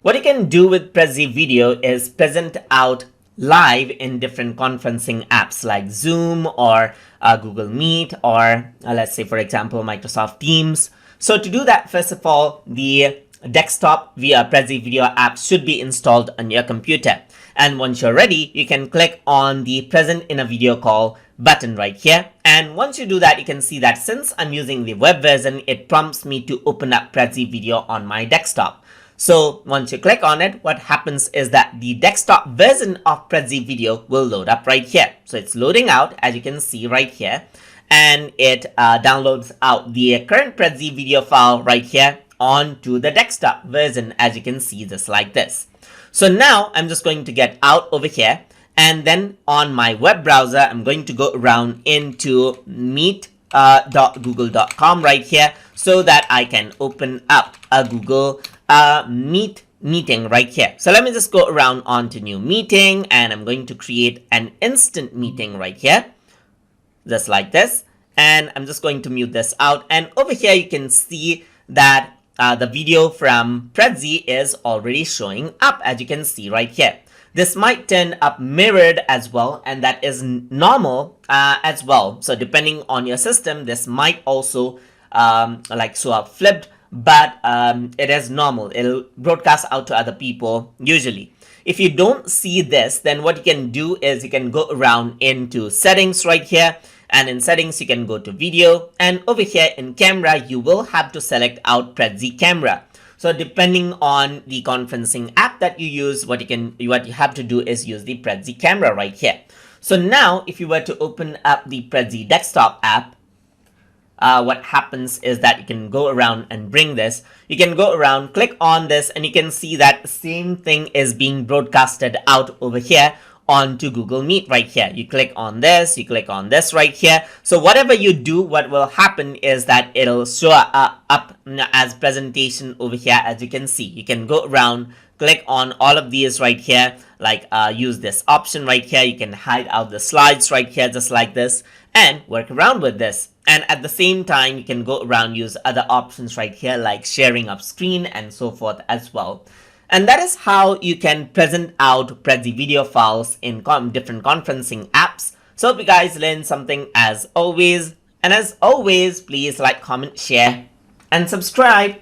What you can do with Prezi Video is present out live in different conferencing apps like Zoom or Google Meet or let's say, for example, Microsoft Teams. So to do that, first of all, the desktop via Prezi Video app should be installed on your computer. And once you're ready, you can click on the present in a video call button right here. And once you do that, you can see that since I'm using the web version, it prompts me to open up Prezi Video on my desktop. So once you click on it, what happens is that the desktop version of Prezi Video will load up right here. So it's loading out, as you can see right here, and it downloads out the current Prezi Video file right here onto the desktop version, as you can see just like this. So now I'm just going to get out over here, and then on my web browser, I'm going to go around into meet.google.com right here so that I can open up a Google Meet meeting right here. So let me just go around onto new meeting, and I'm going to create an instant meeting right here, just like this. And I'm just going to mute this out. And over here, you can see that the video from Prezi is already showing up, as you can see right here. This might turn up mirrored as well, and that is normal as well. So depending on your system, this might also like show up flipped, but it is normal. It'll broadcast out to other people usually. If you don't see this, then what you can do is you can go around into settings right here, and in settings you can go to video, and over here in camera you will have to select out Prezi camera. So depending on the conferencing app that you use, what you have to do is use the Prezi camera right here. So now if you were to open up the Prezi Desktop app, what happens is that you can go around and bring this. You can go around, click on this, and you can see that the same thing is being broadcasted out over here onto Google Meet right here. You click on this, you click on this right here. So whatever you do, what will happen is that it'll show up as presentation over here, as you can see. You can go around, click on all of these right here, like use this option right here. You can hide out the slides right here, just like this, and work around with this. And at the same time, you can go around, use other options right here, like sharing up screen and so forth as well. And that is how you can present out Prezi video files in different conferencing apps. So hope you guys learned something as always. And as always, please like, comment, share, and subscribe.